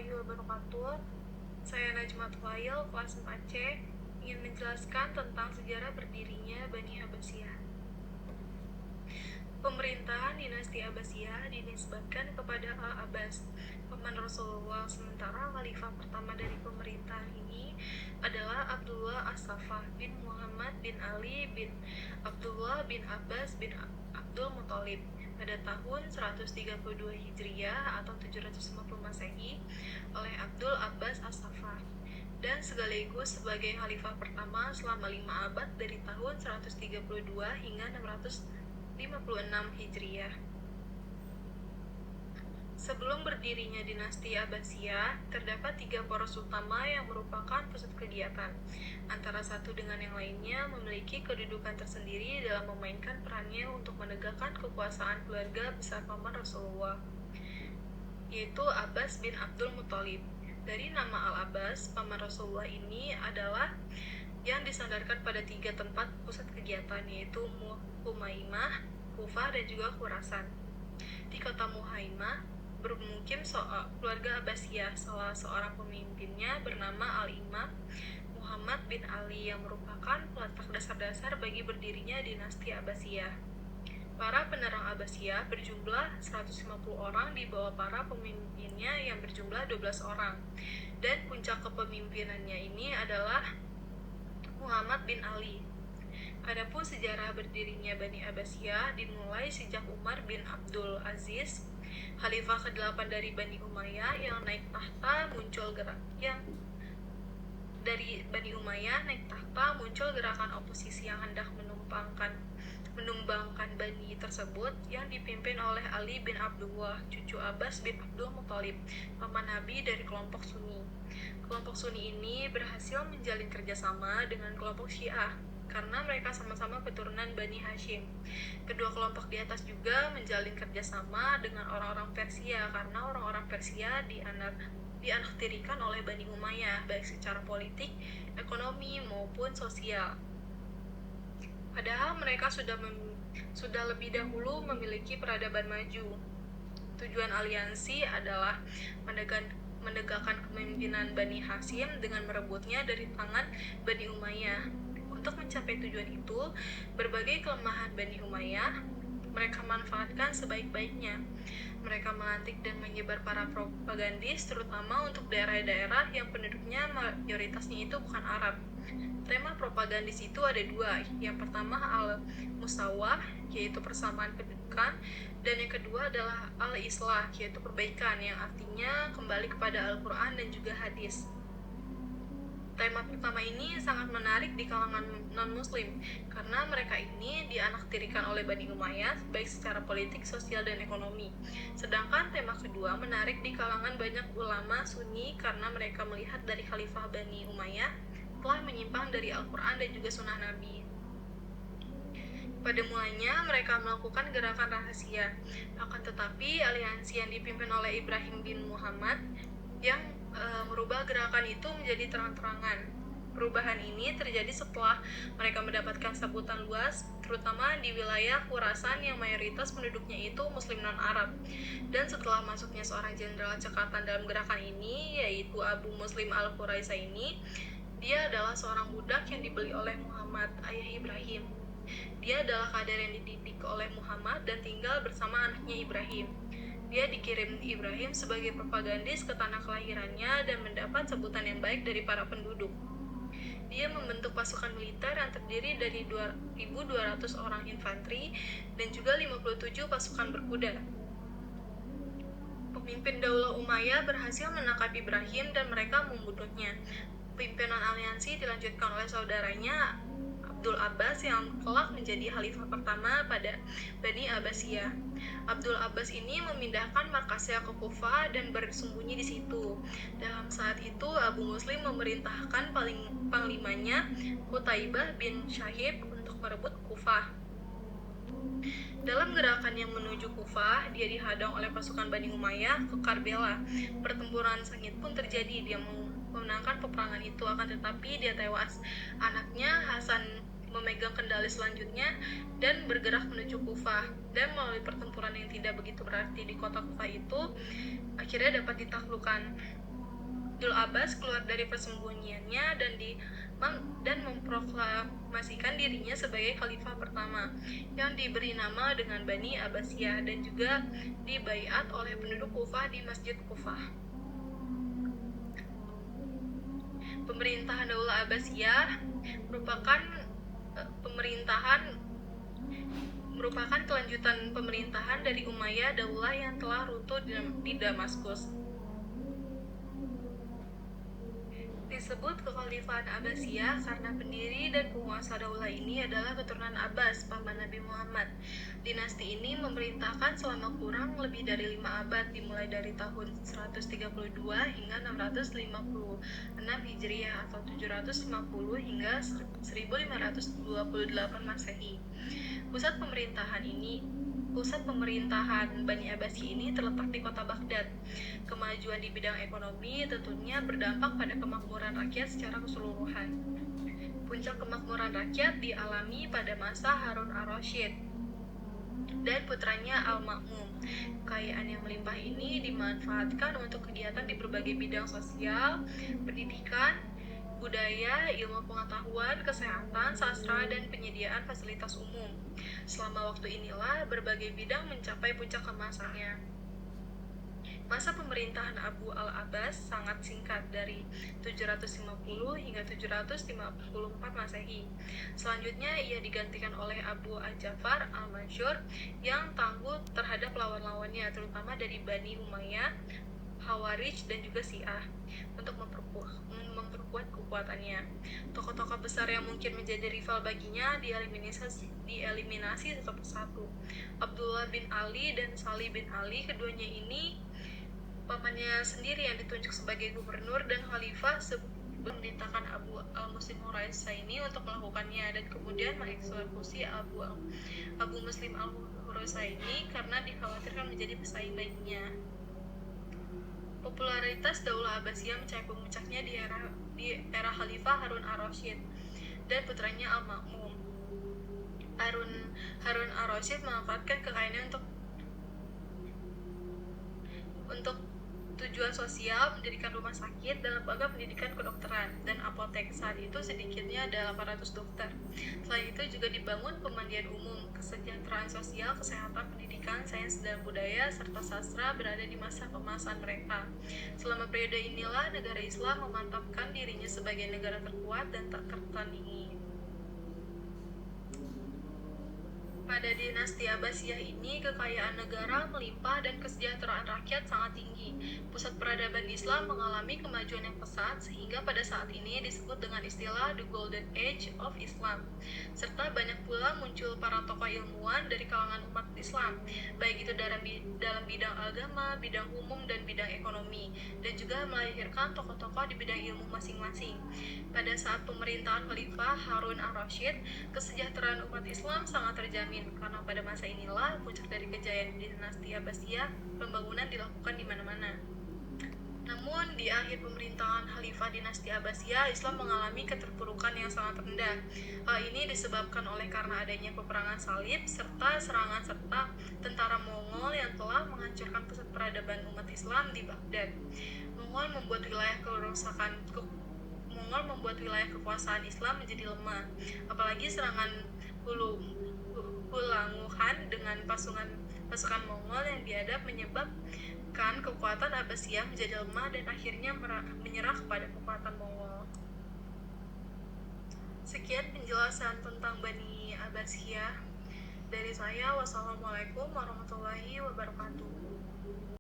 warahmatullahi wabarakatuh. Saya Najma Tuhail, kelas 4C, ingin menjelaskan tentang sejarah berdirinya Bani Abbasiyah. Pemerintahan dinasti Abbasiyah dinisbatkan kepada Al-Abbas, paman Rasulullah, sementara khalifah pertama dari pemerintahan ini adalah Abdullah As-Saffah bin Muhammad bin Ali bin Abdullah bin Abbas bin Abdul Muthalib pada tahun 132 Hijriah atau 750 Masehi oleh Abdul Abbas As-Saffah, dan sekaligus sebagai khalifah pertama selama 5 abad dari tahun 132 hingga 656 Hijriah. Sebelum berdirinya dinasti Abbasiyah, terdapat 3 poros utama yang merupakan pusat kegiatan. Antara satu dengan yang lainnya memiliki kedudukan tersendiri dalam memainkan perannya untuk menegakkan kekuasaan keluarga besar paman Rasulullah, yaitu Abbas bin Abdul Muthalib. Dari nama Al-Abbas, paman Rasulullah ini adalah yang disandarkan pada 3 tempat pusat kegiatan, yaitu Humaimah, Kufah, dan juga Khurasan. Di kota Muhaimah bermukim keluarga Abbasiyah. Salah seorang pemimpinnya bernama Al-Imam Muhammad bin Ali yang merupakan peletak dasar-dasar bagi berdirinya dinasti Abbasiyah. Para penerang Abbasiyah berjumlah 150 orang di bawah para pemimpinnya yang berjumlah 12 orang. Dan puncak kepemimpinannya ini adalah Muhammad bin Ali. Adapun sejarah berdirinya Bani Abbasiyah dimulai sejak Umar bin Abdul Aziz, khalifah ke-8 dari Bani Umayyah yang naik tahta muncul gerakan oposisi yang hendak menumbangkan Bani tersebut yang dipimpin oleh Ali bin Abdullah, cucu Abbas bin Abdul Muthalib, paman Nabi dari kelompok Sunni. Kelompok Sunni ini berhasil menjalin kerjasama dengan kelompok Syiah karena mereka sama-sama keturunan Bani Hashim. Kedua kelompok di atas juga menjalin kerjasama dengan orang-orang Persia karena orang-orang Persia dianaktirikan oleh Bani Umayyah baik secara politik, ekonomi, maupun sosial. Padahal mereka sudah lebih dahulu memiliki peradaban maju. Tujuan aliansi adalah menegakkan kepemimpinan Bani Hashim dengan merebutnya dari tangan Bani Umayyah. Untuk mencapai tujuan itu, berbagai kelemahan Bani Umayyah mereka manfaatkan sebaik-baiknya. Mereka melantik dan menyebar para propagandis, terutama untuk daerah-daerah yang penduduknya mayoritasnya itu bukan Arab. Tema propagandis itu ada 2. Yang pertama al-musawah, yaitu persamaan kedudukan, dan yang kedua adalah al-islah, yaitu perbaikan, yang artinya kembali kepada Al-Quran dan juga hadis. Tema pertama ini sangat menarik di kalangan non-muslim karena mereka ini dianaktirikan oleh Bani Umayyah baik secara politik, sosial, dan ekonomi. Sedangkan tema kedua menarik di kalangan banyak ulama Sunni karena mereka melihat dari khalifah Bani Umayyah telah menyimpang dari Al-Quran dan juga sunnah Nabi. Pada mulanya mereka melakukan gerakan rahasia, akan tetapi aliansi yang dipimpin oleh Ibrahim bin Muhammad yang merubah gerakan itu menjadi terang-terangan. Perubahan ini terjadi setelah mereka mendapatkan sambutan luas, terutama di wilayah Khurasan yang mayoritas penduduknya itu Muslim non-Arab. Dan setelah masuknya seorang jenderal cekatan dalam gerakan ini, yaitu Abu Muslim al-Khuraisani, dia adalah seorang budak yang dibeli oleh Muhammad, ayah Ibrahim. Dia adalah kader yang dididik oleh Muhammad dan tinggal bersama anaknya Ibrahim. Dia dikirim Ibrahim sebagai propagandis ke tanah kelahirannya dan mendapat sebutan yang baik dari para penduduk. Dia membentuk pasukan militer yang terdiri dari 2.200 orang infanteri dan juga 57 pasukan berkuda. Pemimpin Daulah Umayyah berhasil menangkap Ibrahim dan mereka membunuhnya. Pimpinan aliansi dilanjutkan oleh saudaranya Abdul Abbas yang kelak menjadi khalifah pertama pada Bani Abbasiyah. Abdul Abbas ini memindahkan markasnya ke Kufah dan bersembunyi di situ. Dalam saat itu Abu Muslim memerintahkan panglimanya Qutaibah bin Syahib untuk merebut Kufah. Dalam gerakan yang menuju Kufah, dia dihadang oleh pasukan Bani Umayyah ke Karbala. Pertempuran sengit pun terjadi. Dia memenangkan peperangan itu, akan tetapi dia tewas. Anaknya Hasan memegang kendali selanjutnya dan bergerak menuju Kufah. Dan melalui pertempuran yang tidak begitu berarti di kota Kufah itu, akhirnya dapat ditaklukkan. Abdul Abbas keluar dari persembunyiannya dan memproklamasikan dirinya sebagai khalifah pertama yang diberi nama dengan Bani Abbasiyah dan juga dibaiat oleh penduduk Kufah di Masjid Kufah. Pemerintahan Daulah Abbasiyah merupakan kelanjutan pemerintahan dari Umayyah Daulah yang telah runtuh di Damaskus. Disebut kekhalifahan Abbasiyah karena pendiri dan penguasa daulah ini adalah keturunan Abbas, paman Nabi Muhammad. Dinasti ini memerintahkan selama kurang lebih dari 5 abad, dimulai dari tahun 132 hingga 656 Hijriah atau 750 hingga 1528 Masehi. Pusat pemerintahan Bani Abbasi ini terletak di kota Baghdad. Kemajuan di bidang ekonomi tentunya berdampak pada kemakmuran rakyat secara keseluruhan. Puncak kemakmuran rakyat dialami pada masa Harun ar-Rasyid dan putranya Al-Ma'mun. Kekayaan yang melimpah ini dimanfaatkan untuk kegiatan di berbagai bidang sosial, pendidikan, budaya, ilmu pengetahuan, kesehatan, sastra, dan penyediaan fasilitas umum. Selama waktu inilah berbagai bidang mencapai puncak kemasannya. Masa pemerintahan Abu al-Abbas sangat singkat, dari 750 hingga 754 Masehi. Selanjutnya ia digantikan oleh Abu al-Ja'far al-Mansur yang tangguh terhadap lawan-lawannya, terutama dari Bani Umayyah, Khawarij, dan juga Syiah, untuk memperkuat kekuatannya. Tokoh-tokoh besar yang mungkin menjadi rival baginya dieliminasi satu persatu. Abdullah bin Ali dan Salih bin Ali, keduanya ini pamannya sendiri yang ditunjuk sebagai gubernur dan khalifah sebelum memerintahkan Abu al-Muslim Hurasaini untuk melakukannya, dan kemudian mengeksekusi Abu Muslim al-Hurasaini karena dikhawatirkan menjadi pesaing baginya. Popularitas Daulah Abbasiyah mencapai puncaknya di era Khalifah Harun ar-Rasyid dan putranya Al-Ma'mun. Harun ar-Rasyid memanfaatkan kekayaannya untuk tujuan sosial, mendirikan rumah sakit dan lembaga pendidikan kedokteran dan apotek. Saat itu sedikitnya ada 800 dokter. Selain itu juga dibangun pemandian umum, kesejahteraan sosial, kesehatan, pendidikan, sains dan budaya, serta sastra berada di masa kemasan mereka. Selama periode inilah negara Islam memantapkan dirinya sebagai negara terkuat dan tak tertandingi. Pada dinasti Abbasiyah ini, kekayaan negara melimpah dan kesejahteraan rakyat sangat tinggi. Pusat peradaban Islam mengalami kemajuan yang pesat sehingga pada saat ini disebut dengan istilah The Golden Age of Islam. Serta banyak pula muncul para tokoh ilmuwan dari kalangan umat Islam, baik itu dalam bidang agama, bidang umum, dan bidang ekonomi, dan juga melahirkan tokoh-tokoh di bidang ilmu masing-masing. Pada saat pemerintahan Khalifah Harun ar-Rasyid, kesejahteraan umat Islam sangat terjamin, karena pada masa inilah puncak dari kejayaan dinasti Abbasiyah, pembangunan dilakukan di mana-mana. Namun, di akhir pemerintahan Khalifah dinasti Abbasiyah, Islam mengalami keterpurukan yang sangat rendah. Hal ini disebabkan oleh karena adanya peperangan salib serta serangan tentara Mongol yang telah menghancurkan pusat peradaban umat Islam di Baghdad. Mongol membuat wilayah kekuasaan Islam menjadi lemah. Apalagi serangan Hulanguhan dengan pasukan Mongol yang diadap menyebabkan kekuatan Abbasiyah menjadi lemah dan akhirnya menyerah kepada kekuatan Mongol. Sekian penjelasan tentang Bani Abbasiyah dari saya. Wassalamualaikum warahmatullahi wabarakatuh.